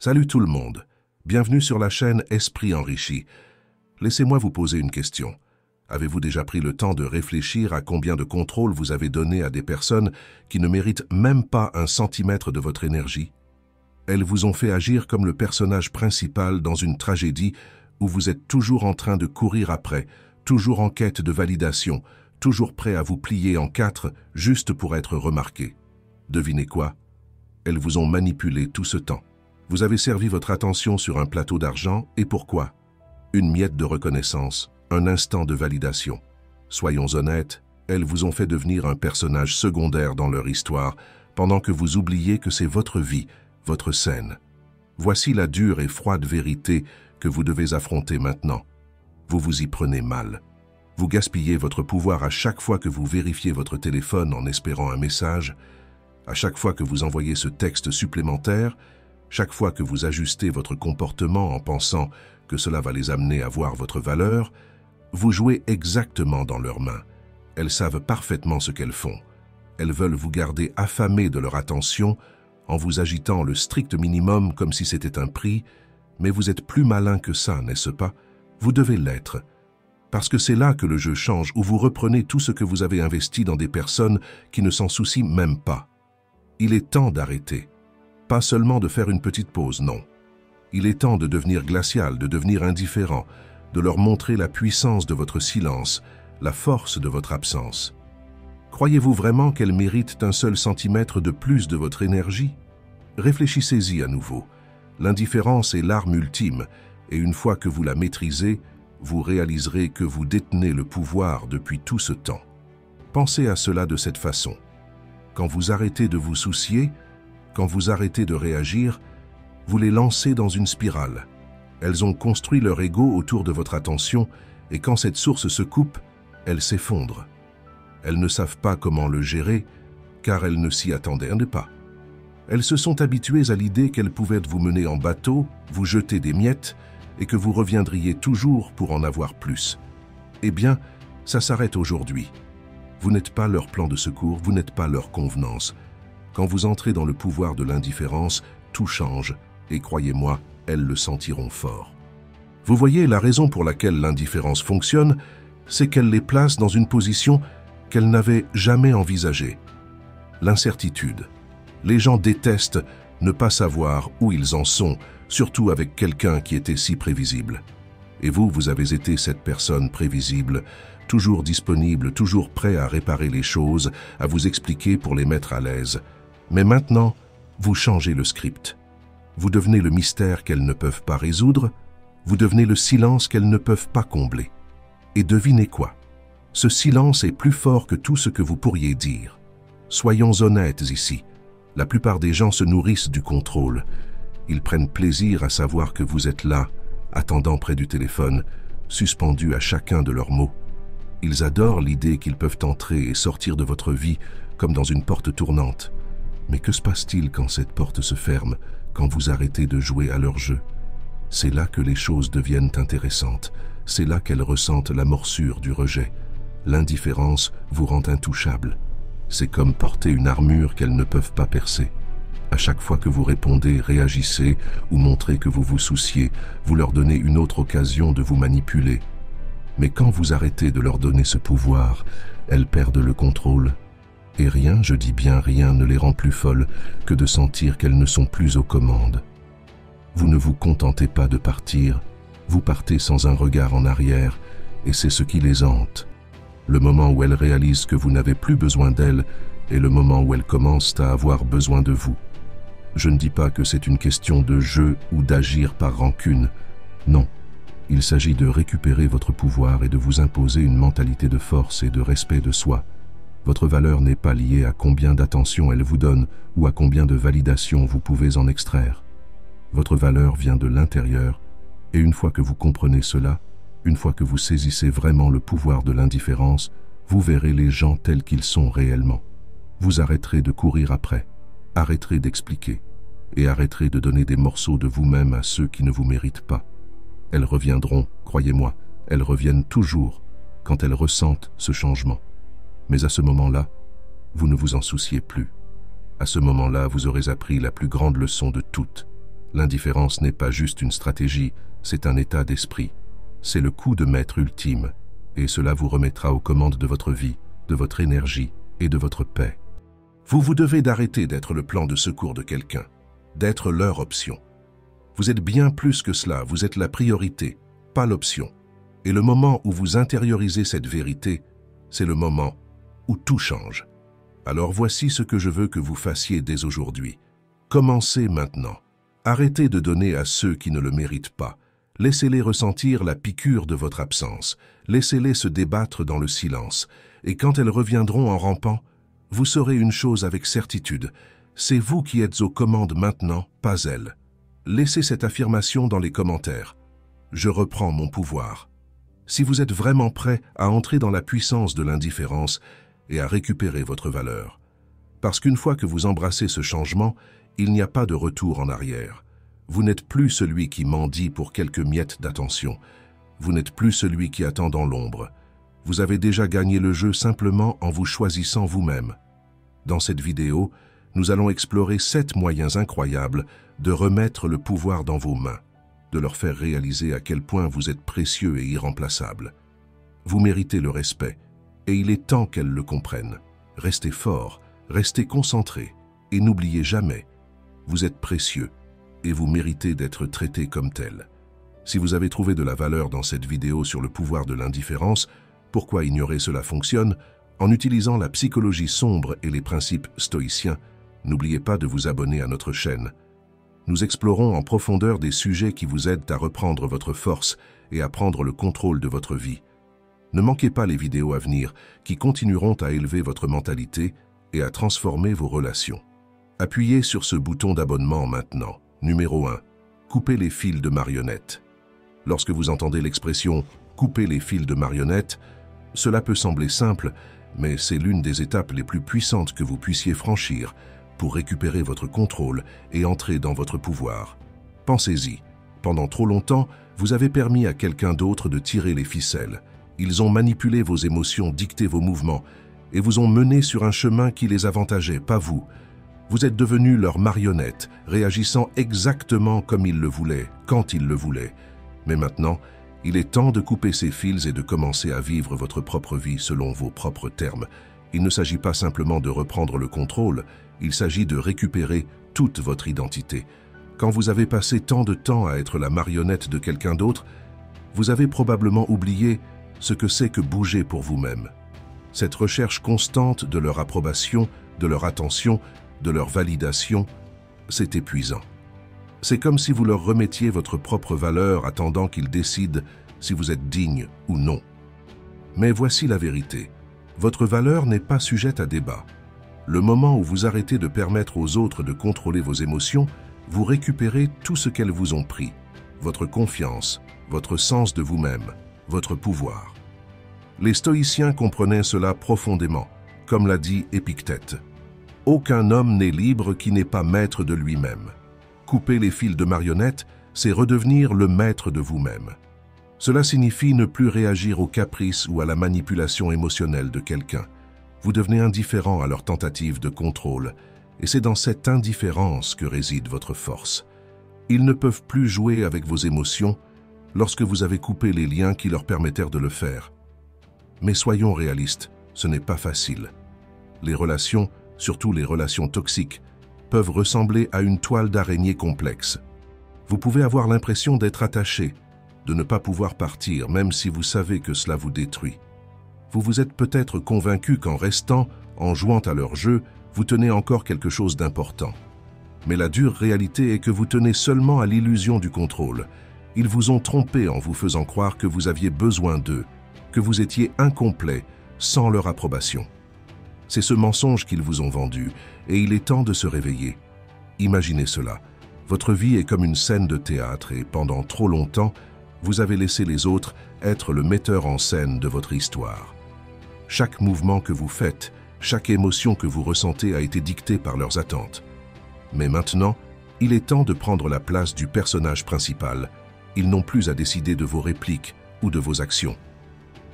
Salut tout le monde, bienvenue sur la chaîne Esprit Enrichi. Laissez-moi vous poser une question. Avez-vous déjà pris le temps de réfléchir à combien de contrôle vous avez donné à des personnes qui ne méritent même pas un centimètre de votre énergie? Elles vous ont fait agir comme le personnage principal dans une tragédie où vous êtes toujours en train de courir après, toujours en quête de validation, toujours prêt à vous plier en quatre juste pour être remarqué. Devinez quoi? Elles vous ont manipulé tout ce temps. Vous avez servi votre attention sur un plateau d'argent, et pourquoi? Une miette de reconnaissance, un instant de validation. Soyons honnêtes, elles vous ont fait devenir un personnage secondaire dans leur histoire, pendant que vous oubliez que c'est votre vie, votre scène. Voici la dure et froide vérité que vous devez affronter maintenant. Vous vous y prenez mal. Vous gaspillez votre pouvoir à chaque fois que vous vérifiez votre téléphone en espérant un message, à chaque fois que vous envoyez ce texte supplémentaire, chaque fois que vous ajustez votre comportement en pensant que cela va les amener à voir votre valeur, vous jouez exactement dans leurs mains. Elles savent parfaitement ce qu'elles font. Elles veulent vous garder affamé de leur attention en vous agitant le strict minimum comme si c'était un prix, mais vous êtes plus malin que ça, n'est-ce pas? Vous devez l'être. Parce que c'est là que le jeu change, où vous reprenez tout ce que vous avez investi dans des personnes qui ne s'en soucient même pas. Il est temps d'arrêter. Pas seulement de faire une petite pause, non. Il est temps de devenir glacial, de devenir indifférent, de leur montrer la puissance de votre silence, la force de votre absence. Croyez-vous vraiment qu'elles méritent un seul centimètre de plus de votre énergie? Réfléchissez-y à nouveau. L'indifférence est l'arme ultime, et une fois que vous la maîtrisez, vous réaliserez que vous détenez le pouvoir depuis tout ce temps. Pensez à cela de cette façon. Quand vous arrêtez de vous soucier, quand vous arrêtez de réagir, vous les lancez dans une spirale. Elles ont construit leur ego autour de votre attention et quand cette source se coupe, elles s'effondrent. Elles ne savent pas comment le gérer car elles ne s'y attendaient pas. Elles se sont habituées à l'idée qu'elles pouvaient vous mener en bateau, vous jeter des miettes et que vous reviendriez toujours pour en avoir plus. Eh bien, ça s'arrête aujourd'hui. Vous n'êtes pas leur plan de secours, vous n'êtes pas leur convenance. Quand vous entrez dans le pouvoir de l'indifférence, tout change, et croyez-moi, elles le sentiront fort. Vous voyez, la raison pour laquelle l'indifférence fonctionne, c'est qu'elle les place dans une position qu'elles n'avaient jamais envisagée. L'incertitude. Les gens détestent ne pas savoir où ils en sont, surtout avec quelqu'un qui était si prévisible. Et vous avez été cette personne prévisible, toujours disponible, toujours prêt à réparer les choses, à vous expliquer pour les mettre à l'aise. Mais maintenant, vous changez le script. Vous devenez le mystère qu'elles ne peuvent pas résoudre, vous devenez le silence qu'elles ne peuvent pas combler. Et devinez quoi? Ce silence est plus fort que tout ce que vous pourriez dire. Soyons honnêtes ici. La plupart des gens se nourrissent du contrôle. Ils prennent plaisir à savoir que vous êtes là, attendant près du téléphone, suspendus à chacun de leurs mots. Ils adorent l'idée qu'ils peuvent entrer et sortir de votre vie comme dans une porte tournante. Mais que se passe-t-il quand cette porte se ferme, quand vous arrêtez de jouer à leur jeu? C'est là que les choses deviennent intéressantes. C'est là qu'elles ressentent la morsure du rejet. L'indifférence vous rend intouchable. C'est comme porter une armure qu'elles ne peuvent pas percer. À chaque fois que vous répondez, réagissez ou montrez que vous vous souciez, vous leur donnez une autre occasion de vous manipuler. Mais quand vous arrêtez de leur donner ce pouvoir, elles perdent le contrôle. Et rien, je dis bien rien, ne les rend plus folles que de sentir qu'elles ne sont plus aux commandes. Vous ne vous contentez pas de partir, vous partez sans un regard en arrière, et c'est ce qui les hante. Le moment où elles réalisent que vous n'avez plus besoin d'elles est le moment où elles commencent à avoir besoin de vous. Je ne dis pas que c'est une question de jeu ou d'agir par rancune. Non, il s'agit de récupérer votre pouvoir et de vous imposer une mentalité de force et de respect de soi. Votre valeur n'est pas liée à combien d'attention elle vous donne ou à combien de validation vous pouvez en extraire. Votre valeur vient de l'intérieur, et une fois que vous comprenez cela, une fois que vous saisissez vraiment le pouvoir de l'indifférence, vous verrez les gens tels qu'ils sont réellement. Vous arrêterez de courir après, arrêterez d'expliquer, et arrêterez de donner des morceaux de vous-même à ceux qui ne vous méritent pas. Elles reviendront, croyez-moi, elles reviennent toujours quand elles ressentent ce changement. Mais à ce moment-là, vous ne vous en souciez plus. À ce moment-là, vous aurez appris la plus grande leçon de toutes. L'indifférence n'est pas juste une stratégie, c'est un état d'esprit. C'est le coup de maître ultime, et cela vous remettra aux commandes de votre vie, de votre énergie et de votre paix. Vous devez d'arrêter d'être le plan de secours de quelqu'un, d'être leur option. Vous êtes bien plus que cela, vous êtes la priorité, pas l'option. Et le moment où vous intériorisez cette vérité, c'est le moment où tout change. Alors voici ce que je veux que vous fassiez dès aujourd'hui. Commencez maintenant. Arrêtez de donner à ceux qui ne le méritent pas. Laissez-les ressentir la piqûre de votre absence. Laissez-les se débattre dans le silence. Et quand elles reviendront en rampant, vous saurez une chose avec certitude. C'est vous qui êtes aux commandes maintenant, pas elles. Laissez cette affirmation dans les commentaires. Je reprends mon pouvoir. Si vous êtes vraiment prêt à entrer dans la puissance de l'indifférence et à récupérer votre valeur. Parce qu'une fois que vous embrassez ce changement, il n'y a pas de retour en arrière. Vous n'êtes plus celui qui mendie pour quelques miettes d'attention. Vous n'êtes plus celui qui attend dans l'ombre. Vous avez déjà gagné le jeu simplement en vous choisissant vous-même. Dans cette vidéo, nous allons explorer 7 moyens incroyables de remettre le pouvoir dans vos mains, de leur faire réaliser à quel point vous êtes précieux et irremplaçable. Vous méritez le respect, et il est temps qu'elles le comprennent. Restez fort, restez concentrés, et n'oubliez jamais, vous êtes précieux, et vous méritez d'être traité comme tel. Si vous avez trouvé de la valeur dans cette vidéo sur le pouvoir de l'indifférence, pourquoi ignorer cela fonctionne? En utilisant la psychologie sombre et les principes stoïciens, n'oubliez pas de vous abonner à notre chaîne. Nous explorons en profondeur des sujets qui vous aident à reprendre votre force et à prendre le contrôle de votre vie. Ne manquez pas les vidéos à venir qui continueront à élever votre mentalité et à transformer vos relations. Appuyez sur ce bouton d'abonnement maintenant. Numéro 1. Coupez les fils de marionnettes. Lorsque vous entendez l'expression « couper les fils de marionnettes », cela peut sembler simple, mais c'est l'une des étapes les plus puissantes que vous puissiez franchir pour récupérer votre contrôle et entrer dans votre pouvoir. Pensez-y, pendant trop longtemps, vous avez permis à quelqu'un d'autre de tirer les ficelles. Ils ont manipulé vos émotions, dicté vos mouvements, et vous ont mené sur un chemin qui les avantageait, pas vous. Vous êtes devenu leur marionnette, réagissant exactement comme ils le voulaient, quand ils le voulaient. Mais maintenant, il est temps de couper ces fils et de commencer à vivre votre propre vie selon vos propres termes. Il ne s'agit pas simplement de reprendre le contrôle, il s'agit de récupérer toute votre identité. Quand vous avez passé tant de temps à être la marionnette de quelqu'un d'autre, vous avez probablement oublié ce que c'est que bouger pour vous-même. Cette recherche constante de leur approbation, de leur attention, de leur validation, c'est épuisant. C'est comme si vous leur remettiez votre propre valeur attendant qu'ils décident si vous êtes digne ou non. Mais voici la vérité. Votre valeur n'est pas sujette à débat. Le moment où vous arrêtez de permettre aux autres de contrôler vos émotions, vous récupérez tout ce qu'elles vous ont pris. Votre confiance, votre sens de vous-même, votre pouvoir. Les stoïciens comprenaient cela profondément, comme l'a dit Épictète. Aucun homme n'est libre qui n'est pas maître de lui-même. Couper les fils de marionnettes, c'est redevenir le maître de vous-même. Cela signifie ne plus réagir aux caprices ou à la manipulation émotionnelle de quelqu'un. Vous devenez indifférent à leurs tentatives de contrôle, et c'est dans cette indifférence que réside votre force. Ils ne peuvent plus jouer avec vos émotions lorsque vous avez coupé les liens qui leur permettèrent de le faire. Mais soyons réalistes, ce n'est pas facile. Les relations, surtout les relations toxiques, peuvent ressembler à une toile d'araignée complexe. Vous pouvez avoir l'impression d'être attaché, de ne pas pouvoir partir, même si vous savez que cela vous détruit. Vous vous êtes peut-être convaincu qu'en restant, en jouant à leur jeu, vous tenez encore quelque chose d'important. Mais la dure réalité est que vous tenez seulement à l'illusion du contrôle. Ils vous ont trompé en vous faisant croire que vous aviez besoin d'eux, que vous étiez incomplet sans leur approbation. C'est ce mensonge qu'ils vous ont vendu, et il est temps de se réveiller. Imaginez cela. Votre vie est comme une scène de théâtre et pendant trop longtemps, vous avez laissé les autres être le metteur en scène de votre histoire. Chaque mouvement que vous faites, chaque émotion que vous ressentez a été dictée par leurs attentes. Mais maintenant, il est temps de prendre la place du personnage principal. Ils n'ont plus à décider de vos répliques ou de vos actions.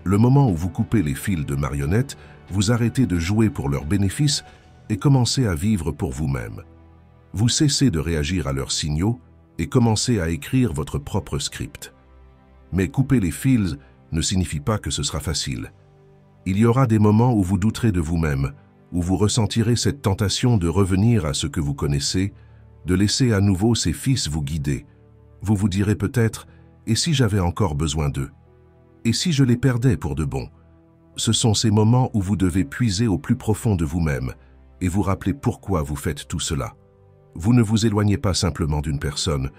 Le moment où vous coupez les fils de marionnettes, vous arrêtez de jouer pour leur bénéfice et commencez à vivre pour vous-même. Vous cessez de réagir à leurs signaux, et commencez à écrire votre propre script. Mais couper les fils ne signifie pas que ce sera facile. Il y aura des moments où vous douterez de vous-même, où vous ressentirez cette tentation de revenir à ce que vous connaissez, de laisser à nouveau ces fils vous guider. Vous vous direz peut-être « et si j'avais encore besoin d'eux ? Et si je les perdais pour de bon ?» Ce sont ces moments où vous devez puiser au plus profond de vous-même et vous rappeler pourquoi vous faites tout cela. Vous ne vous éloignez pas simplement d'une personne,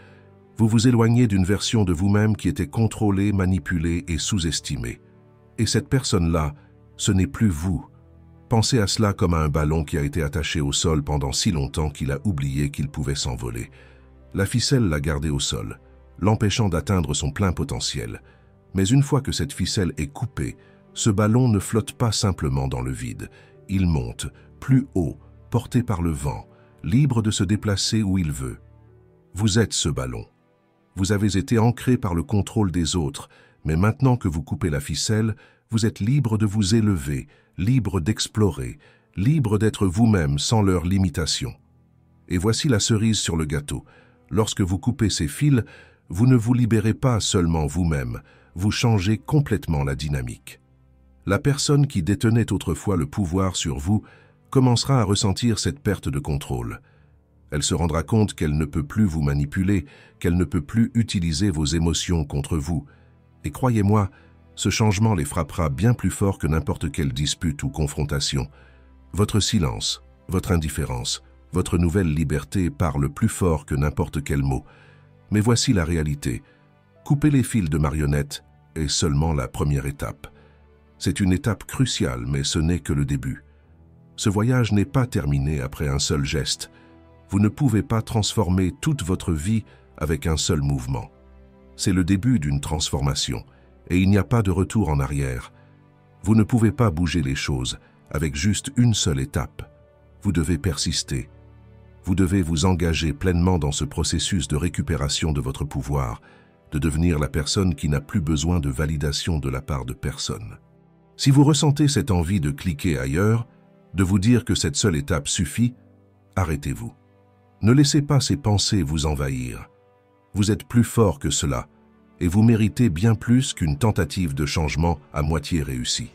vous vous éloignez d'une version de vous-même qui était contrôlée, manipulée et sous-estimée. Et cette personne-là, ce n'est plus vous. Pensez à cela comme à un ballon qui a été attaché au sol pendant si longtemps qu'il a oublié qu'il pouvait s'envoler. La ficelle l'a gardé au sol, l'empêchant d'atteindre son plein potentiel. Mais une fois que cette ficelle est coupée, ce ballon ne flotte pas simplement dans le vide. Il monte, plus haut, porté par le vent, libre de se déplacer où il veut. Vous êtes ce ballon. Vous avez été ancré par le contrôle des autres, mais maintenant que vous coupez la ficelle, vous êtes libre de vous élever, libre d'explorer, libre d'être vous-même sans leurs limitations. Et voici la cerise sur le gâteau. Lorsque vous coupez ces fils, vous ne vous libérez pas seulement vous-même, vous changez complètement la dynamique. La personne qui détenait autrefois le pouvoir sur vous commencera à ressentir cette perte de contrôle. Elle se rendra compte qu'elle ne peut plus vous manipuler, qu'elle ne peut plus utiliser vos émotions contre vous. Et croyez-moi, ce changement les frappera bien plus fort que n'importe quelle dispute ou confrontation. Votre silence, votre indifférence, votre nouvelle liberté parlent plus fort que n'importe quel mot. Mais voici la réalité. Couper les fils de marionnette est seulement la première étape. C'est une étape cruciale, mais ce n'est que le début. Ce voyage n'est pas terminé après un seul geste. Vous ne pouvez pas transformer toute votre vie avec un seul mouvement. C'est le début d'une transformation, et il n'y a pas de retour en arrière. Vous ne pouvez pas bouger les choses avec juste une seule étape. Vous devez persister. Vous devez vous engager pleinement dans ce processus de récupération de votre pouvoir, de devenir la personne qui n'a plus besoin de validation de la part de personne. Si vous ressentez cette envie de cliquer ailleurs, de vous dire que cette seule étape suffit, arrêtez-vous. Ne laissez pas ces pensées vous envahir. Vous êtes plus fort que cela, et vous méritez bien plus qu'une tentative de changement à moitié réussie.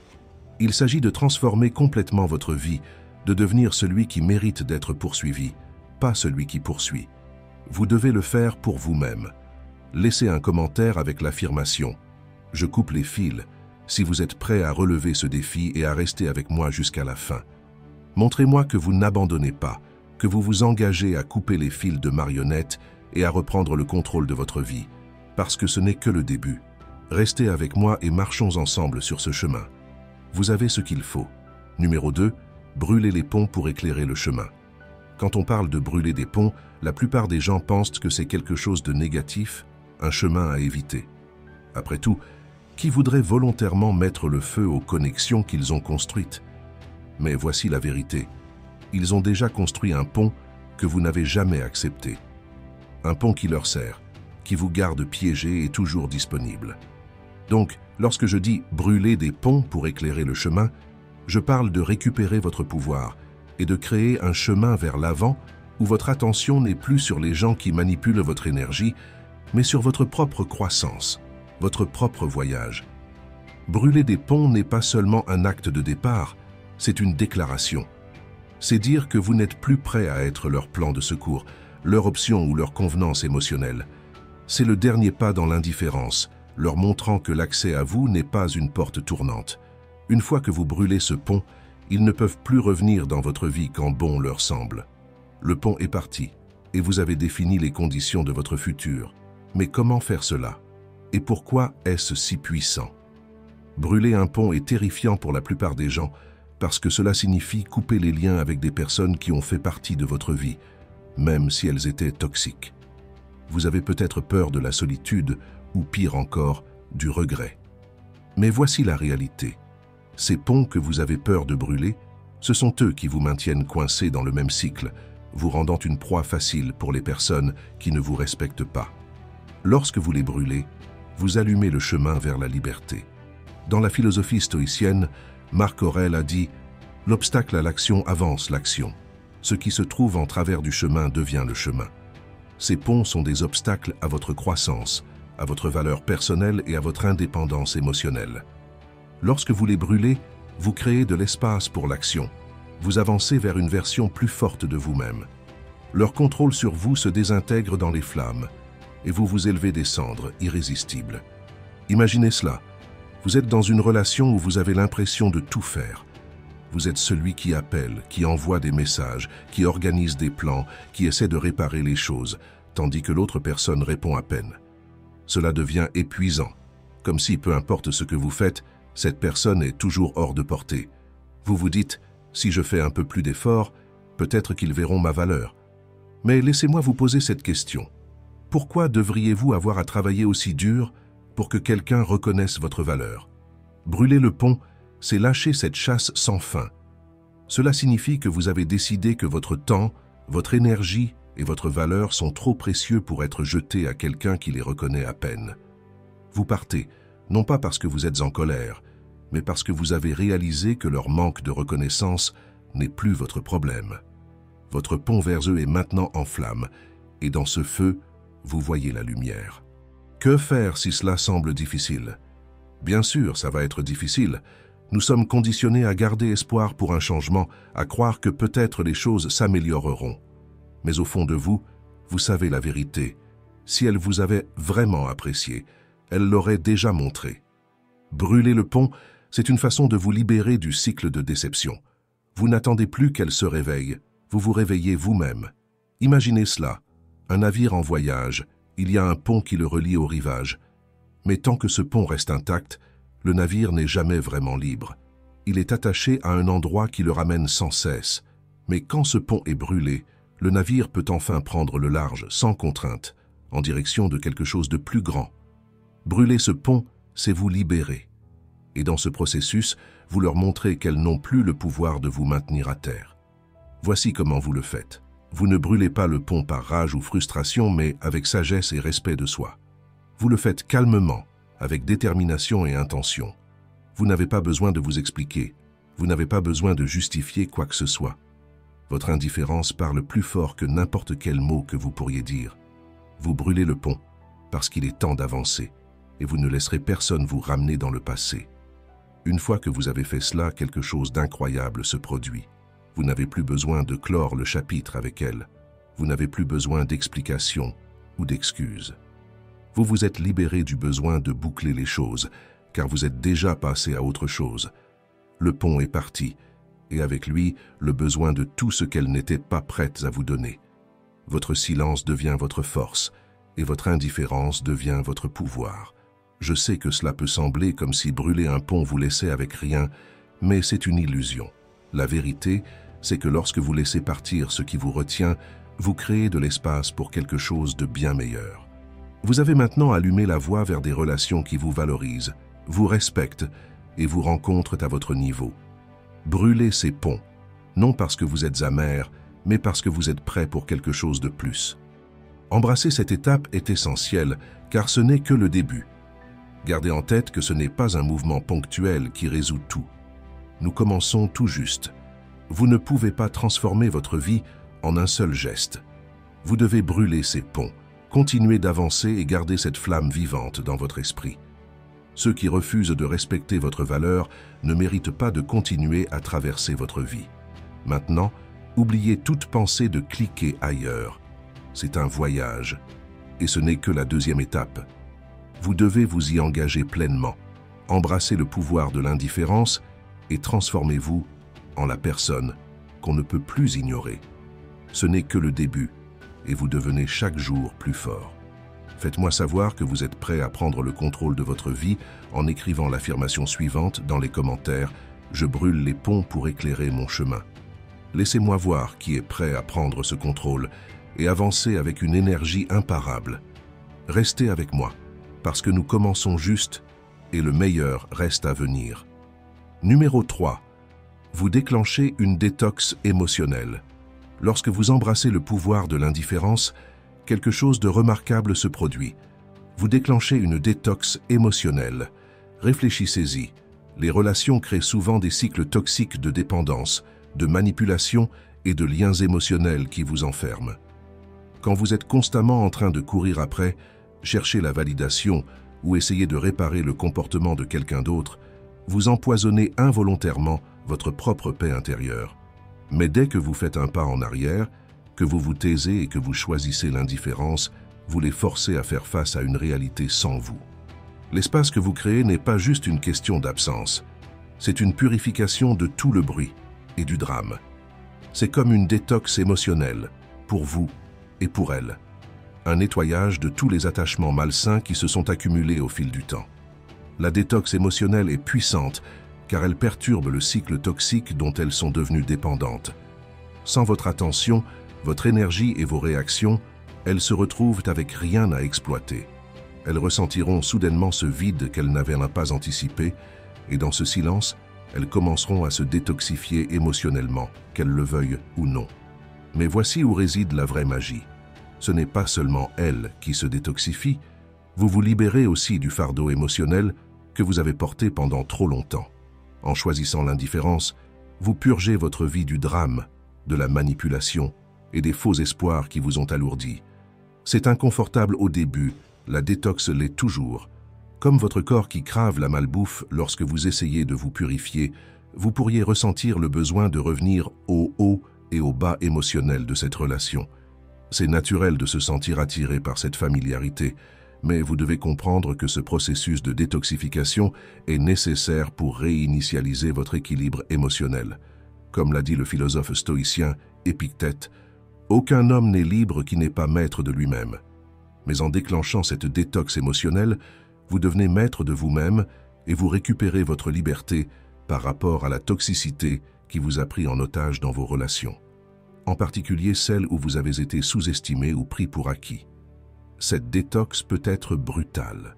Il s'agit de transformer complètement votre vie, de devenir celui qui mérite d'être poursuivi, pas celui qui poursuit. Vous devez le faire pour vous-même. Laissez un commentaire avec l'affirmation « Je coupe les fils » si vous êtes prêt à relever ce défi et à rester avec moi jusqu'à la fin. Montrez-moi que vous n'abandonnez pas, que vous vous engagez à couper les fils de marionnette et à reprendre le contrôle de votre vie, parce que ce n'est que le début. Restez avec moi et marchons ensemble sur ce chemin. Vous avez ce qu'il faut. Numéro 2, brûlez les ponts pour éclairer le chemin. Quand on parle de brûler des ponts, la plupart des gens pensent que c'est quelque chose de négatif, un chemin à éviter. Après tout, qui voudrait volontairement mettre le feu aux connexions qu'ils ont construites? Mais voici la vérité. Ils ont déjà construit un pont que vous n'avez jamais accepté. Un pont qui leur sert, qui vous garde piégé et toujours disponible. Donc, lorsque je dis « brûler des ponts pour éclairer le chemin », je parle de récupérer votre pouvoir et de créer un chemin vers l'avant où votre attention n'est plus sur les gens qui manipulent votre énergie, mais sur votre propre croissance, votre propre voyage. Brûler des ponts n'est pas seulement un acte de départ, c'est une déclaration. C'est dire que vous n'êtes plus prêt à être leur plan de secours, leur option ou leur convenance émotionnelle. C'est le dernier pas dans l'indifférence, leur montrant que l'accès à vous n'est pas une porte tournante. Une fois que vous brûlez ce pont, ils ne peuvent plus revenir dans votre vie quand bon leur semble. Le pont est parti, et vous avez défini les conditions de votre futur. Mais comment faire cela? Et pourquoi est-ce si puissant? Brûler un pont est terrifiant pour la plupart des gens, parce que cela signifie couper les liens avec des personnes qui ont fait partie de votre vie, même si elles étaient toxiques. Vous avez peut-être peur de la solitude, ou pire encore, du regret. Mais voici la réalité. Ces ponts que vous avez peur de brûler, ce sont eux qui vous maintiennent coincés dans le même cycle, vous rendant une proie facile pour les personnes qui ne vous respectent pas. Lorsque vous les brûlez, vous allumez le chemin vers la liberté. Dans la philosophie stoïcienne, Marc Aurèle a dit « L'obstacle à l'action avance l'action. Ce qui se trouve en travers du chemin devient le chemin. » Ces ponts sont des obstacles à votre croissance, à votre valeur personnelle et à votre indépendance émotionnelle. Lorsque vous les brûlez, vous créez de l'espace pour l'action. Vous avancez vers une version plus forte de vous-même. Leur contrôle sur vous se désintègre dans les flammes et vous vous élevez des cendres, irrésistibles. Imaginez cela. Vous êtes dans une relation où vous avez l'impression de tout faire. Vous êtes celui qui appelle, qui envoie des messages, qui organise des plans, qui essaie de réparer les choses, tandis que l'autre personne répond à peine. Cela devient épuisant, comme si, peu importe ce que vous faites, cette personne est toujours hors de portée. Vous vous dites, si je fais un peu plus d'efforts, peut-être qu'ils verront ma valeur. Mais laissez-moi vous poser cette question. Pourquoi devriez-vous avoir à travailler aussi dur pour que quelqu'un reconnaisse votre valeur? Brûler le pont, c'est lâcher cette chasse sans fin. Cela signifie que vous avez décidé que votre temps, votre énergie et votre valeur sont trop précieux pour être jetés à quelqu'un qui les reconnaît à peine. Vous partez, non pas parce que vous êtes en colère, mais parce que vous avez réalisé que leur manque de reconnaissance n'est plus votre problème. Votre pont vers eux est maintenant en flammes, et dans ce feu, vous voyez la lumière. Que faire si cela semble difficile? Bien sûr, ça va être difficile. Nous sommes conditionnés à garder espoir pour un changement, à croire que peut-être les choses s'amélioreront. Mais au fond de vous, vous savez la vérité. Si elle vous avait vraiment apprécié, elle l'aurait déjà montré. Brûler le pont, c'est une façon de vous libérer du cycle de déception. Vous n'attendez plus qu'elle se réveille, vous vous réveillez vous-même. Imaginez cela, un navire en voyage, il y a un pont qui le relie au rivage. Mais tant que ce pont reste intact, le navire n'est jamais vraiment libre. Il est attaché à un endroit qui le ramène sans cesse. Mais quand ce pont est brûlé, le navire peut enfin prendre le large, sans contrainte, en direction de quelque chose de plus grand. Brûler ce pont, c'est vous libérer. Et dans ce processus, vous leur montrez qu'elles n'ont plus le pouvoir de vous maintenir à terre. Voici comment vous le faites. Vous ne brûlez pas le pont par rage ou frustration, mais avec sagesse et respect de soi. Vous le faites calmement, avec détermination et intention. Vous n'avez pas besoin de vous expliquer. Vous n'avez pas besoin de justifier quoi que ce soit. Votre indifférence parle plus fort que n'importe quel mot que vous pourriez dire. Vous brûlez le pont, parce qu'il est temps d'avancer, et vous ne laisserez personne vous ramener dans le passé. Une fois que vous avez fait cela, quelque chose d'incroyable se produit. Vous n'avez plus besoin de clore le chapitre avec elle. Vous n'avez plus besoin d'explications ou d'excuses. Vous vous êtes libéré du besoin de boucler les choses, car vous êtes déjà passé à autre chose. Le pont est parti, et avec lui, le besoin de tout ce qu'elle n'était pas prête à vous donner. Votre silence devient votre force, et votre indifférence devient votre pouvoir. Je sais que cela peut sembler comme si brûler un pont vous laissait avec rien, mais c'est une illusion. La vérité, c'est que lorsque vous laissez partir ce qui vous retient, vous créez de l'espace pour quelque chose de bien meilleur. Vous avez maintenant allumé la voie vers des relations qui vous valorisent, vous respectent et vous rencontrent à votre niveau. Brûlez ces ponts, non parce que vous êtes amer, mais parce que vous êtes prêt pour quelque chose de plus. Embrasser cette étape est essentiel, car ce n'est que le début. Gardez en tête que ce n'est pas un mouvement ponctuel qui résout tout. Nous commençons tout juste. Vous ne pouvez pas transformer votre vie en un seul geste. Vous devez brûler ces ponts, continuer d'avancer et garder cette flamme vivante dans votre esprit. Ceux qui refusent de respecter votre valeur ne méritent pas de continuer à traverser votre vie. Maintenant, oubliez toute pensée de cliquer ailleurs. C'est un voyage, et ce n'est que la deuxième étape. Vous devez vous y engager pleinement, embrasser le pouvoir de l'indifférence et transformez-vous en la personne qu'on ne peut plus ignorer. Ce n'est que le début, et vous devenez chaque jour plus fort. Faites-moi savoir que vous êtes prêt à prendre le contrôle de votre vie en écrivant l'affirmation suivante dans les commentaires « Je brûle les ponts pour éclairer mon chemin ». Laissez-moi voir qui est prêt à prendre ce contrôle et avancer avec une énergie imparable. Restez avec moi, parce que nous commençons juste et le meilleur reste à venir. Numéro 3. Vous déclenchez une détox émotionnelle. Lorsque vous embrassez le pouvoir de l'indifférence, quelque chose de remarquable se produit. Vous déclenchez une détox émotionnelle. Réfléchissez-y. Les relations créent souvent des cycles toxiques de dépendance, de manipulation et de liens émotionnels qui vous enferment. Quand vous êtes constamment en train de courir après, chercher la validation ou essayer de réparer le comportement de quelqu'un d'autre, vous empoisonnez involontairement votre propre paix intérieure. Mais dès que vous faites un pas en arrière, que vous vous taisez et que vous choisissez l'indifférence, vous les forcez à faire face à une réalité sans vous. L'espace que vous créez n'est pas juste une question d'absence, c'est une purification de tout le bruit et du drame. C'est comme une détox émotionnelle, pour vous et pour elle. Un nettoyage de tous les attachements malsains qui se sont accumulés au fil du temps. La détox émotionnelle est puissante car elle perturbe le cycle toxique dont elles sont devenues dépendantes. Sans votre attention, votre énergie et vos réactions, elles se retrouvent avec rien à exploiter. Elles ressentiront soudainement ce vide qu'elles n'avaient pas anticipé et dans ce silence, elles commenceront à se détoxifier émotionnellement, qu'elles le veuillent ou non. Mais voici où réside la vraie magie. Ce n'est pas seulement elles qui se détoxifient, vous vous libérez aussi du fardeau émotionnel que vous avez porté pendant trop longtemps. En choisissant l'indifférence, vous purgez votre vie du drame, de la manipulation et des faux espoirs qui vous ont alourdi. C'est inconfortable au début, la détox l'est toujours. Comme votre corps qui crave la malbouffe lorsque vous essayez de vous purifier, vous pourriez ressentir le besoin de revenir au haut et au bas émotionnel de cette relation. C'est naturel de se sentir attiré par cette familiarité, mais vous devez comprendre que ce processus de détoxification est nécessaire pour réinitialiser votre équilibre émotionnel. Comme l'a dit le philosophe stoïcien Épictète, aucun homme n'est libre qui n'est pas maître de lui-même. Mais en déclenchant cette détox émotionnelle, vous devenez maître de vous-même et vous récupérez votre liberté par rapport à la toxicité qui vous a pris en otage dans vos relations. En particulier celles où vous avez été sous-estimé ou pris pour acquis. Cette détox peut être brutale.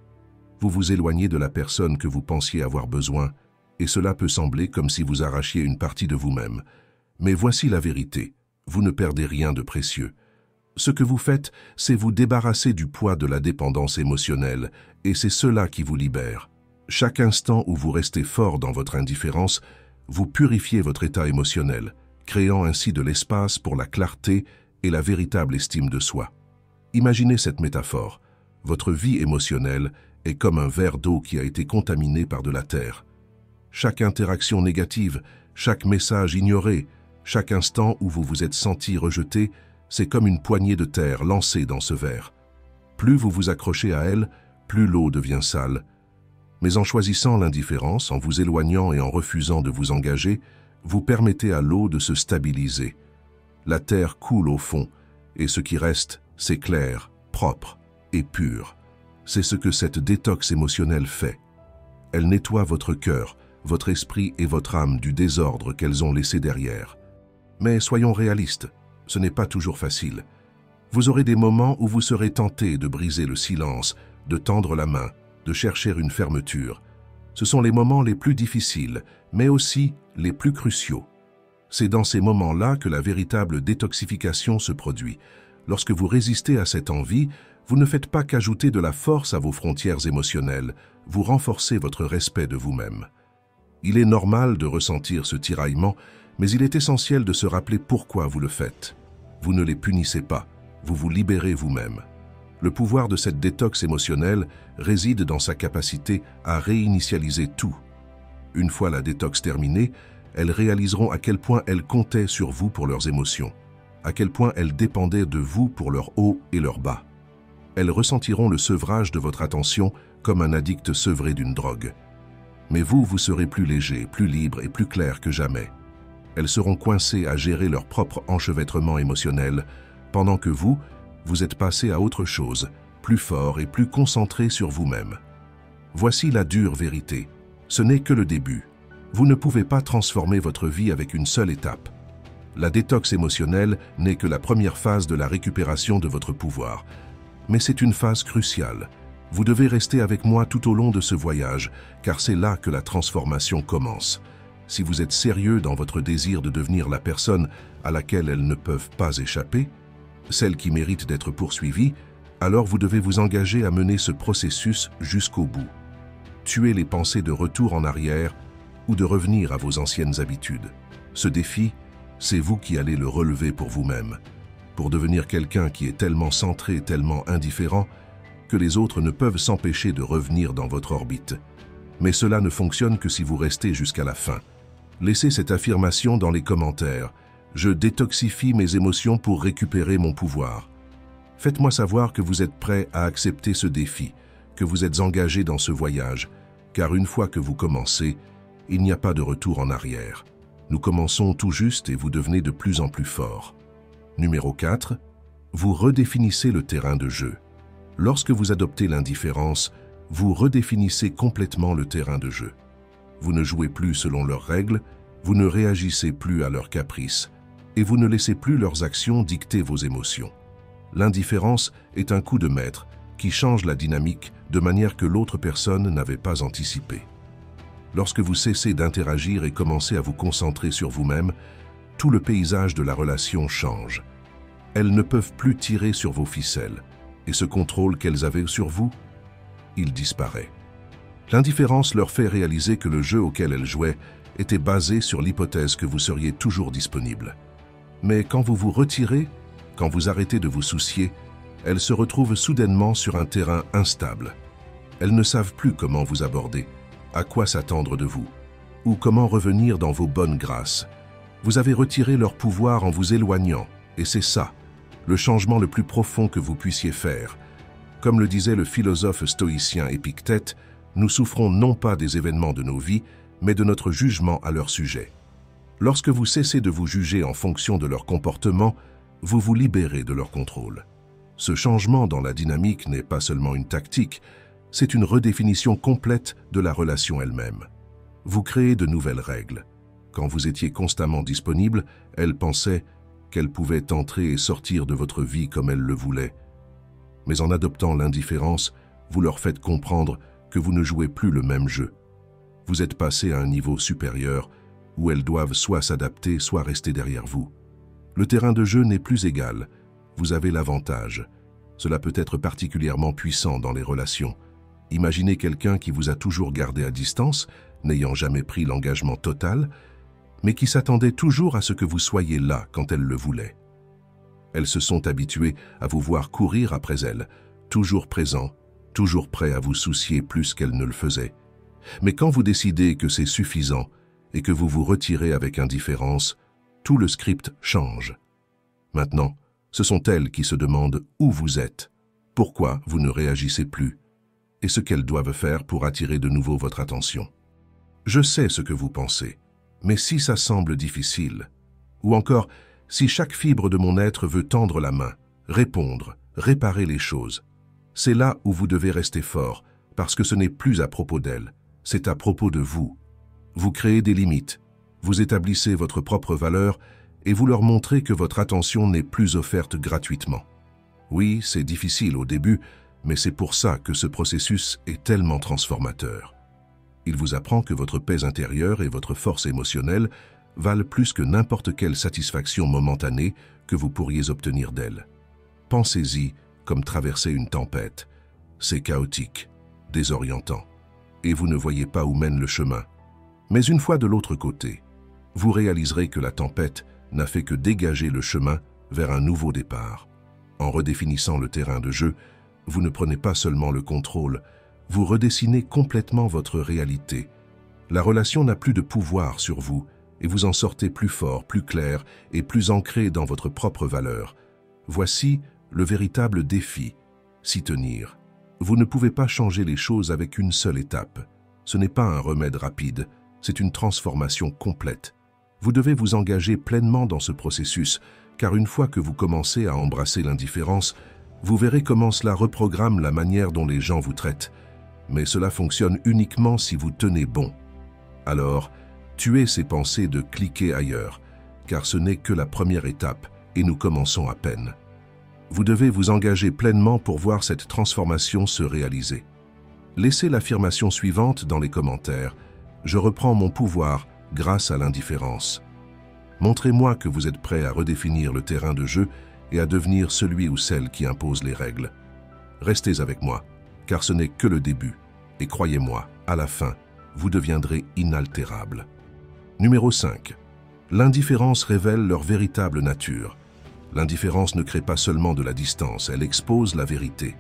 Vous vous éloignez de la personne que vous pensiez avoir besoin et cela peut sembler comme si vous arrachiez une partie de vous-même. Mais voici la vérité, vous ne perdez rien de précieux. Ce que vous faites, c'est vous débarrasser du poids de la dépendance émotionnelle et c'est cela qui vous libère. Chaque instant où vous restez fort dans votre indifférence, vous purifiez votre état émotionnel, créant ainsi de l'espace pour la clarté et la véritable estime de soi. Imaginez cette métaphore. Votre vie émotionnelle est comme un verre d'eau qui a été contaminé par de la terre. Chaque interaction négative, chaque message ignoré, chaque instant où vous vous êtes senti rejeté, c'est comme une poignée de terre lancée dans ce verre. Plus vous vous accrochez à elle, plus l'eau devient sale. Mais en choisissant l'indifférence, en vous éloignant et en refusant de vous engager, vous permettez à l'eau de se stabiliser. La terre coule au fond, et ce qui reste, c'est clair, propre et pur. C'est ce que cette détox émotionnelle fait. Elle nettoie votre cœur, votre esprit et votre âme du désordre qu'elles ont laissé derrière. Mais soyons réalistes, ce n'est pas toujours facile. Vous aurez des moments où vous serez tenté de briser le silence, de tendre la main, de chercher une fermeture. Ce sont les moments les plus difficiles, mais aussi les plus cruciaux. C'est dans ces moments-là que la véritable détoxification se produit. Lorsque vous résistez à cette envie, vous ne faites pas qu'ajouter de la force à vos frontières émotionnelles, vous renforcez votre respect de vous-même. Il est normal de ressentir ce tiraillement, mais il est essentiel de se rappeler pourquoi vous le faites. Vous ne les punissez pas, vous vous libérez vous-même. Le pouvoir de cette détox émotionnelle réside dans sa capacité à réinitialiser tout. Une fois la détox terminée, elles réaliseront à quel point elles comptaient sur vous pour leurs émotions, à quel point elles dépendaient de vous pour leur haut et leur bas. Elles ressentiront le sevrage de votre attention comme un addict sevré d'une drogue. Mais vous serez plus léger, plus libre et plus clair que jamais. Elles seront coincées à gérer leur propre enchevêtrement émotionnel, pendant que vous êtes passé à autre chose, plus fort et plus concentré sur vous-même. Voici la dure vérité. Ce n'est que le début. Vous ne pouvez pas transformer votre vie avec une seule étape. La détox émotionnelle n'est que la première phase de la récupération de votre pouvoir. Mais c'est une phase cruciale. Vous devez rester avec moi tout au long de ce voyage, car c'est là que la transformation commence. Si vous êtes sérieux dans votre désir de devenir la personne à laquelle elles ne peuvent pas échapper, celle qui mérite d'être poursuivie, alors vous devez vous engager à mener ce processus jusqu'au bout. Tuer les pensées de retour en arrière ou de revenir à vos anciennes habitudes. Ce défi, c'est vous qui allez le relever pour vous-même. pour devenir quelqu'un qui est tellement centré, tellement indifférent, que les autres ne peuvent s'empêcher de revenir dans votre orbite. Mais cela ne fonctionne que si vous restez jusqu'à la fin. Laissez cette affirmation dans les commentaires. Je détoxifie mes émotions pour récupérer mon pouvoir. Faites-moi savoir que vous êtes prêt à accepter ce défi, que vous êtes engagé dans ce voyage, car une fois que vous commencez, il n'y a pas de retour en arrière. Nous commençons tout juste et vous devenez de plus en plus fort. Numéro 4. Vous redéfinissez le terrain de jeu. Lorsque vous adoptez l'indifférence, vous redéfinissez complètement le terrain de jeu. Vous ne jouez plus selon leurs règles, vous ne réagissez plus à leurs caprices, et vous ne laissez plus leurs actions dicter vos émotions. L'indifférence est un coup de maître qui change la dynamique de manière que l'autre personne n'avait pas anticipé. Lorsque vous cessez d'interagir et commencez à vous concentrer sur vous-même, tout le paysage de la relation change. Elles ne peuvent plus tirer sur vos ficelles, et ce contrôle qu'elles avaient sur vous, il disparaît. L'indifférence leur fait réaliser que le jeu auquel elles jouaient était basé sur l'hypothèse que vous seriez toujours disponible. Mais quand vous vous retirez, quand vous arrêtez de vous soucier, elles se retrouvent soudainement sur un terrain instable. Elles ne savent plus comment vous aborder, à quoi s'attendre de vous, ou comment revenir dans vos bonnes grâces. Vous avez retiré leur pouvoir en vous éloignant, et c'est ça, le changement le plus profond que vous puissiez faire. Comme le disait le philosophe stoïcien Épictète, nous souffrons non pas des événements de nos vies, mais de notre jugement à leur sujet. Lorsque vous cessez de vous juger en fonction de leur comportement, vous vous libérez de leur contrôle. Ce changement dans la dynamique n'est pas seulement une tactique, c'est une redéfinition complète de la relation elle-même. Vous créez de nouvelles règles. Quand vous étiez constamment disponible, elles pensaient qu'elles pouvaient entrer et sortir de votre vie comme elles le voulaient. Mais en adoptant l'indifférence, vous leur faites comprendre que vous ne jouez plus le même jeu. Vous êtes passé à un niveau supérieur où elles doivent soit s'adapter, soit rester derrière vous. Le terrain de jeu n'est plus égal. Vous avez l'avantage. Cela peut être particulièrement puissant dans les relations. Imaginez quelqu'un qui vous a toujours gardé à distance, n'ayant jamais pris l'engagement total, mais qui s'attendait toujours à ce que vous soyez là quand elle le voulait. Elles se sont habituées à vous voir courir après elles, toujours présent, toujours prêt à vous soucier plus qu'elles ne le faisaient. Mais quand vous décidez que c'est suffisant et que vous vous retirez avec indifférence, tout le script change. Maintenant, ce sont elles qui se demandent où vous êtes, pourquoi vous ne réagissez plus, et ce qu'elles doivent faire pour attirer de nouveau votre attention. Je sais ce que vous pensez, mais si ça semble difficile, ou encore si chaque fibre de mon être veut tendre la main, répondre, réparer les choses, c'est là où vous devez rester fort, parce que ce n'est plus à propos d'elles, c'est à propos de vous. Vous créez des limites, vous établissez votre propre valeur et vous leur montrez que votre attention n'est plus offerte gratuitement. Oui, c'est difficile au début, mais c'est pour ça que ce processus est tellement transformateur. Il vous apprend que votre paix intérieure et votre force émotionnelle valent plus que n'importe quelle satisfaction momentanée que vous pourriez obtenir d'elles. Pensez-y comme traverser une tempête. C'est chaotique, désorientant, et vous ne voyez pas où mène le chemin. Mais une fois de l'autre côté, vous réaliserez que la tempête n'a fait que dégager le chemin vers un nouveau départ. En redéfinissant le terrain de jeu, vous ne prenez pas seulement le contrôle, vous redessinez complètement votre réalité. La relation n'a plus de pouvoir sur vous et vous en sortez plus fort, plus clair et plus ancré dans votre propre valeur. Voici le véritable défi, s'y tenir. Vous ne pouvez pas changer les choses avec une seule étape. Ce n'est pas un remède rapide, c'est une transformation complète. Vous devez vous engager pleinement dans ce processus, car une fois que vous commencez à embrasser l'indifférence, vous verrez comment cela reprogramme la manière dont les gens vous traitent. Mais cela fonctionne uniquement si vous tenez bon. Alors, tuez ces pensées de cliquer ailleurs, car ce n'est que la première étape et nous commençons à peine. Vous devez vous engager pleinement pour voir cette transformation se réaliser. Laissez l'affirmation suivante dans les commentaires. Je reprends mon pouvoir grâce à l'indifférence. Montrez-moi que vous êtes prêt à redéfinir le terrain de jeu et à devenir celui ou celle qui impose les règles. Restez avec moi, car ce n'est que le début. Et croyez-moi, à la fin, vous deviendrez inaltérable. Numéro 5. L'indifférence révèle leur véritable nature. L'indifférence ne crée pas seulement de la distance, elle expose la vérité.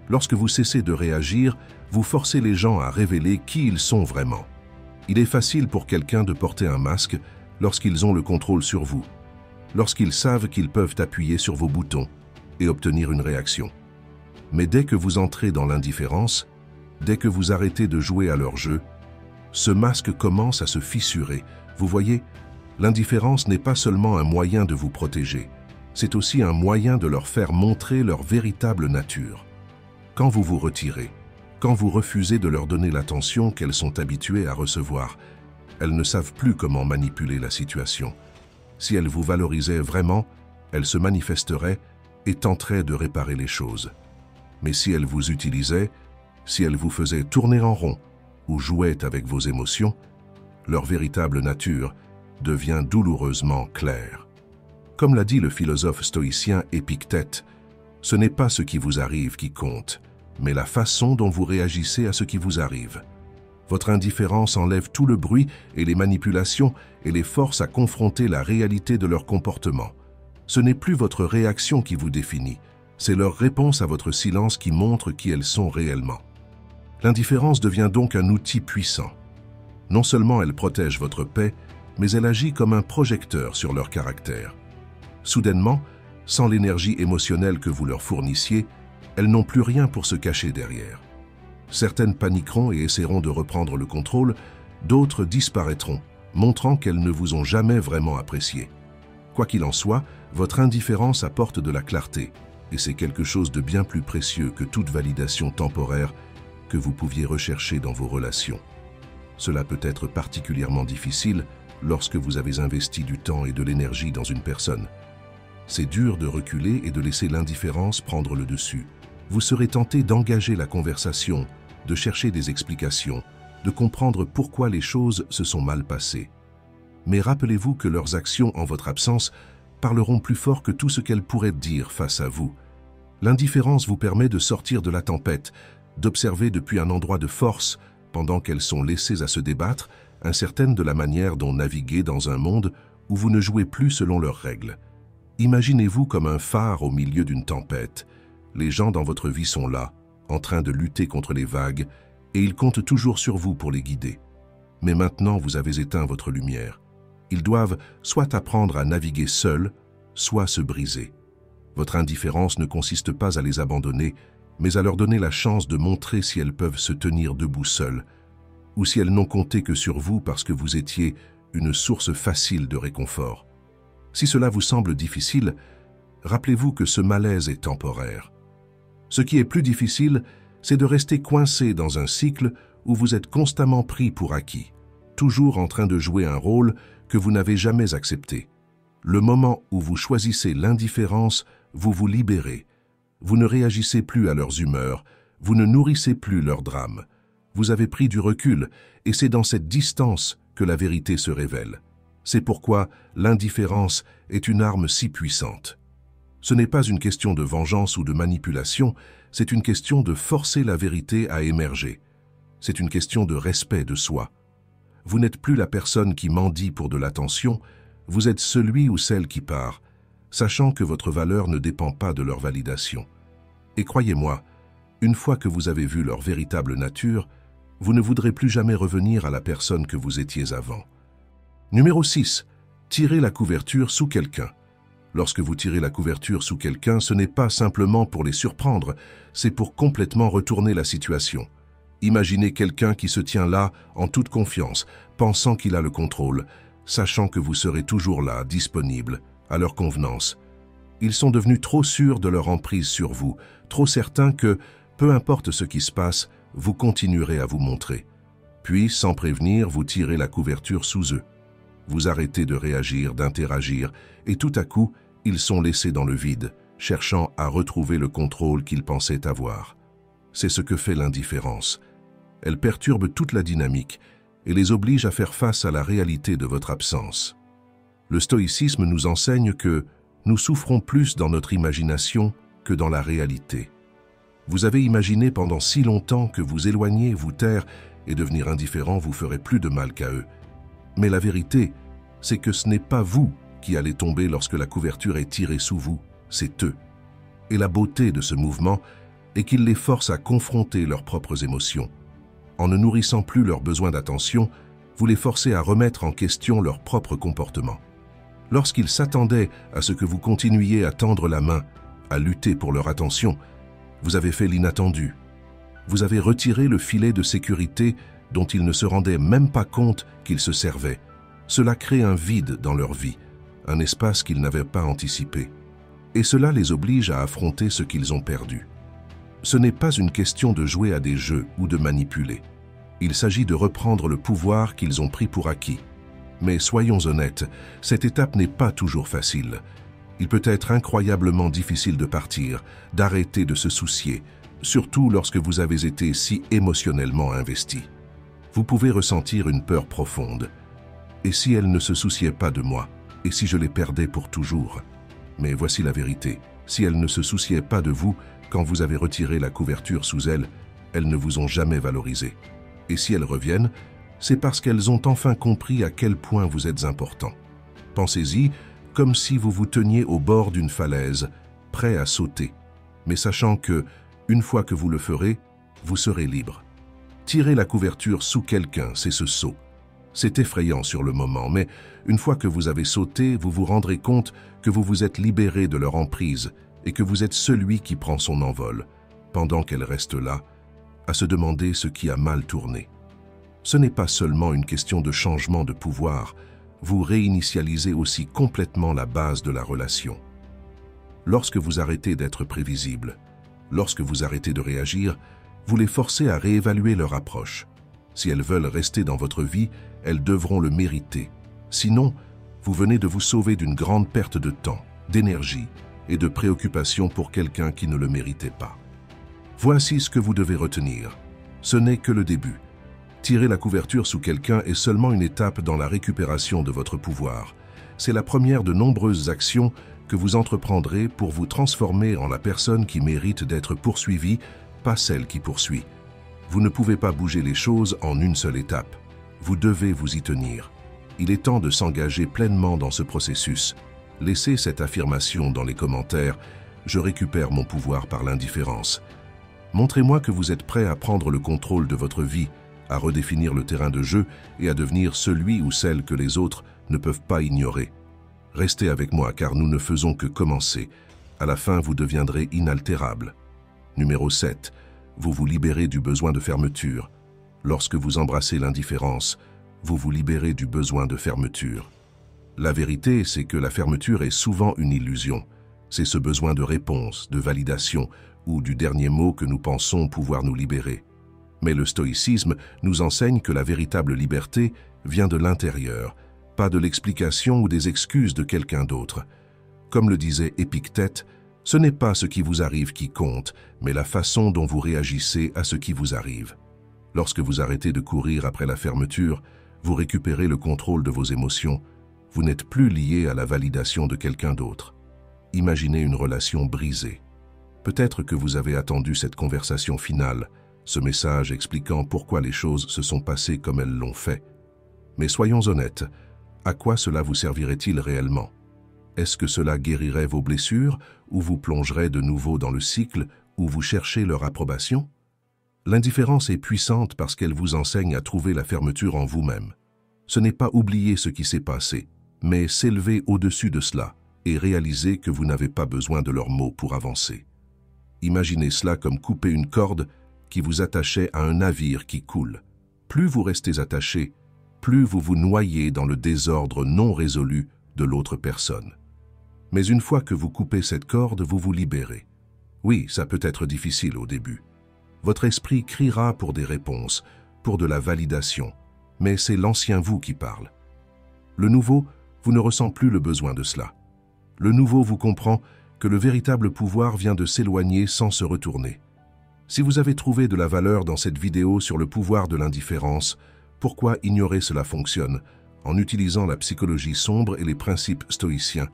Lorsque vous cessez de réagir, vous forcez les gens à révéler qui ils sont vraiment. Il est facile pour quelqu'un de porter un masque lorsqu'ils ont le contrôle sur vous, lorsqu'ils savent qu'ils peuvent appuyer sur vos boutons et obtenir une réaction. Mais dès que vous entrez dans l'indifférence, dès que vous arrêtez de jouer à leur jeu, ce masque commence à se fissurer. Vous voyez, l'indifférence n'est pas seulement un moyen de vous protéger, c'est aussi un moyen de leur faire montrer leur véritable nature. Quand vous vous retirez, quand vous refusez de leur donner l'attention qu'elles sont habituées à recevoir, elles ne savent plus comment manipuler la situation. Si elles vous valorisaient vraiment, elles se manifesteraient et tenteraient de réparer les choses. Mais si elles vous utilisaient, si elles vous faisaient tourner en rond ou jouaient avec vos émotions, leur véritable nature devient douloureusement claire. Comme l'a dit le philosophe stoïcien Épictète, ce n'est pas ce qui vous arrive qui compte, mais la façon dont vous réagissez à ce qui vous arrive. Votre indifférence enlève tout le bruit et les manipulations et les force à confronter la réalité de leur comportement. Ce n'est plus votre réaction qui vous définit, c'est leur réponse à votre silence qui montre qui elles sont réellement. L'indifférence devient donc un outil puissant. Non seulement elle protège votre paix, mais elle agit comme un projecteur sur leur caractère. Soudainement, sans l'énergie émotionnelle que vous leur fournissiez, elles n'ont plus rien pour se cacher derrière. Certaines paniqueront et essaieront de reprendre le contrôle, d'autres disparaîtront, montrant qu'elles ne vous ont jamais vraiment apprécié. Quoi qu'il en soit, votre indifférence apporte de la clarté, et c'est quelque chose de bien plus précieux que toute validation temporaire que vous pouviez rechercher dans vos relations. Cela peut être particulièrement difficile lorsque vous avez investi du temps et de l'énergie dans une personne. C'est dur de reculer et de laisser l'indifférence prendre le dessus. Vous serez tenté d'engager la conversation, de chercher des explications, de comprendre pourquoi les choses se sont mal passées. Mais rappelez-vous que leurs actions en votre absence parleront plus fort que tout ce qu'elles pourraient dire face à vous. L'indifférence vous permet de sortir de la tempête, d'observer depuis un endroit de force, pendant qu'elles sont laissées à se débattre, incertaines de la manière dont naviguer dans un monde où vous ne jouez plus selon leurs règles. Imaginez-vous comme un phare au milieu d'une tempête. Les gens dans votre vie sont là, en train de lutter contre les vagues, et ils comptent toujours sur vous pour les guider. Mais maintenant, vous avez éteint votre lumière. Ils doivent soit apprendre à naviguer seuls, soit se briser. Votre indifférence ne consiste pas à les abandonner, mais à leur donner la chance de montrer si elles peuvent se tenir debout seules, ou si elles n'ont compté que sur vous parce que vous étiez une source facile de réconfort. Si cela vous semble difficile, rappelez-vous que ce malaise est temporaire. Ce qui est plus difficile, c'est de rester coincé dans un cycle où vous êtes constamment pris pour acquis, toujours en train de jouer un rôle que vous n'avez jamais accepté. Le moment où vous choisissez l'indifférence, vous vous libérez. Vous ne réagissez plus à leurs humeurs, vous ne nourrissez plus leurs drames. Vous avez pris du recul, et c'est dans cette distance que la vérité se révèle. C'est pourquoi l'indifférence est une arme si puissante. Ce n'est pas une question de vengeance ou de manipulation, c'est une question de forcer la vérité à émerger. C'est une question de respect de soi. Vous n'êtes plus la personne qui mendie pour de l'attention, vous êtes celui ou celle qui part, sachant que votre valeur ne dépend pas de leur validation. Et croyez-moi, une fois que vous avez vu leur véritable nature, vous ne voudrez plus jamais revenir à la personne que vous étiez avant. Numéro 6. Tirez la couverture sous quelqu'un. Lorsque vous tirez la couverture sous quelqu'un, ce n'est pas simplement pour les surprendre, c'est pour complètement retourner la situation. Imaginez quelqu'un qui se tient là en toute confiance, pensant qu'il a le contrôle, sachant que vous serez toujours là, disponible, à leur convenance. Ils sont devenus trop sûrs de leur emprise sur vous, trop certains que, peu importe ce qui se passe, vous continuerez à vous montrer. Puis, sans prévenir, vous tirez la couverture sous eux. Vous arrêtez de réagir, d'interagir, et tout à coup, ils sont laissés dans le vide, cherchant à retrouver le contrôle qu'ils pensaient avoir. C'est ce que fait l'indifférence. Elle perturbe toute la dynamique et les oblige à faire face à la réalité de votre absence. Le stoïcisme nous enseigne que nous souffrons plus dans notre imagination que dans la réalité. Vous avez imaginé pendant si longtemps que vous éloigner, vous taire et devenir indifférent vous ferait plus de mal qu'à eux. Mais la vérité, c'est que ce n'est pas vous qui allez tomber lorsque la couverture est tirée sous vous, c'est eux. Et la beauté de ce mouvement est qu'il les force à confronter leurs propres émotions. En ne nourrissant plus leurs besoins d'attention, vous les forcez à remettre en question leur propre comportement. Lorsqu'ils s'attendaient à ce que vous continuiez à tendre la main, à lutter pour leur attention, vous avez fait l'inattendu. Vous avez retiré le filet de sécurité dont ils ne se rendaient même pas compte qu'ils se servaient. Cela crée un vide dans leur vie, un espace qu'ils n'avaient pas anticipé. Et cela les oblige à affronter ce qu'ils ont perdu. Ce n'est pas une question de jouer à des jeux ou de manipuler. Il s'agit de reprendre le pouvoir qu'ils ont pris pour acquis. Mais soyons honnêtes, cette étape n'est pas toujours facile. Il peut être incroyablement difficile de partir, d'arrêter de se soucier, surtout lorsque vous avez été si émotionnellement investi. Vous pouvez ressentir une peur profonde. Et si elle ne se souciait pas de moi? Et si je les perdais pour toujours? Mais voici la vérité. Si elles ne se souciaient pas de vous, quand vous avez retiré la couverture sous elles ne vous ont jamais valorisé. Et si elles reviennent, c'est parce qu'elles ont enfin compris à quel point vous êtes important. Pensez-y comme si vous vous teniez au bord d'une falaise, prêt à sauter, mais sachant que, une fois que vous le ferez, vous serez libre. Tirer la couverture sous quelqu'un, c'est ce saut. C'est effrayant sur le moment, mais une fois que vous avez sauté, vous vous rendrez compte que vous vous êtes libéré de leur emprise et que vous êtes celui qui prend son envol, pendant qu'elle reste là, à se demander ce qui a mal tourné. Ce n'est pas seulement une question de changement de pouvoir, vous réinitialisez aussi complètement la base de la relation. Lorsque vous arrêtez d'être prévisible, lorsque vous arrêtez de réagir, vous les forcez à réévaluer leur approche. Si elles veulent rester dans votre vie, elles devront le mériter. Sinon, vous venez de vous sauver d'une grande perte de temps, d'énergie et de préoccupation pour quelqu'un qui ne le méritait pas. Voici ce que vous devez retenir. Ce n'est que le début. Tirer la couverture sous quelqu'un est seulement une étape dans la récupération de votre pouvoir. C'est la première de nombreuses actions que vous entreprendrez pour vous transformer en la personne qui mérite d'être poursuivie, pas celle qui poursuit. Vous ne pouvez pas bouger les choses en une seule étape. Vous devez vous y tenir. Il est temps de s'engager pleinement dans ce processus. Laissez cette affirmation dans les commentaires. Je récupère mon pouvoir par l'indifférence. Montrez-moi que vous êtes prêt à prendre le contrôle de votre vie, à redéfinir le terrain de jeu et à devenir celui ou celle que les autres ne peuvent pas ignorer. Restez avec moi car nous ne faisons que commencer. À la fin, vous deviendrez inaltérable. Numéro 7. Vous vous libérez du besoin de fermeture. Lorsque vous embrassez l'indifférence, vous vous libérez du besoin de fermeture. La vérité, c'est que la fermeture est souvent une illusion. C'est ce besoin de réponse, de validation ou du dernier mot que nous pensons pouvoir nous libérer. Mais le stoïcisme nous enseigne que la véritable liberté vient de l'intérieur, pas de l'explication ou des excuses de quelqu'un d'autre. Comme le disait Épictète, ce n'est pas ce qui vous arrive qui compte, mais la façon dont vous réagissez à ce qui vous arrive. Lorsque vous arrêtez de courir après la fermeture, vous récupérez le contrôle de vos émotions. Vous n'êtes plus lié à la validation de quelqu'un d'autre. Imaginez une relation brisée. Peut-être que vous avez attendu cette conversation finale, ce message expliquant pourquoi les choses se sont passées comme elles l'ont fait. Mais soyons honnêtes, à quoi cela vous servirait-il réellement? Est-ce que cela guérirait vos blessures ou vous plongerait de nouveau dans le cycle où vous cherchez leur approbation? L'indifférence est puissante parce qu'elle vous enseigne à trouver la fermeture en vous-même. Ce n'est pas oublier ce qui s'est passé, mais s'élever au-dessus de cela et réaliser que vous n'avez pas besoin de leurs mots pour avancer. Imaginez cela comme couper une corde qui vous attachait à un navire qui coule. Plus vous restez attaché, plus vous vous noyez dans le désordre non résolu de l'autre personne. Mais une fois que vous coupez cette corde, vous vous libérez. Oui, ça peut être difficile au début. Votre esprit criera pour des réponses, pour de la validation, mais c'est l'ancien vous qui parle. Le nouveau, vous ne ressent plus le besoin de cela. Le nouveau vous comprend que le véritable pouvoir vient de s'éloigner sans se retourner. Si vous avez trouvé de la valeur dans cette vidéo sur le pouvoir de l'indifférence, pourquoi ignorer cela fonctionne en utilisant la psychologie sombre et les principes stoïciens?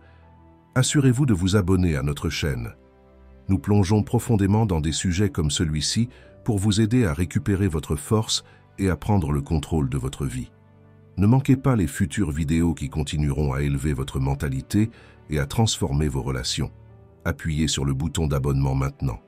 Assurez-vous de vous abonner à notre chaîne. Nous plongeons profondément dans des sujets comme celui-ci pour vous aider à récupérer votre force et à prendre le contrôle de votre vie. Ne manquez pas les futures vidéos qui continueront à élever votre mentalité et à transformer vos relations. Appuyez sur le bouton d'abonnement maintenant.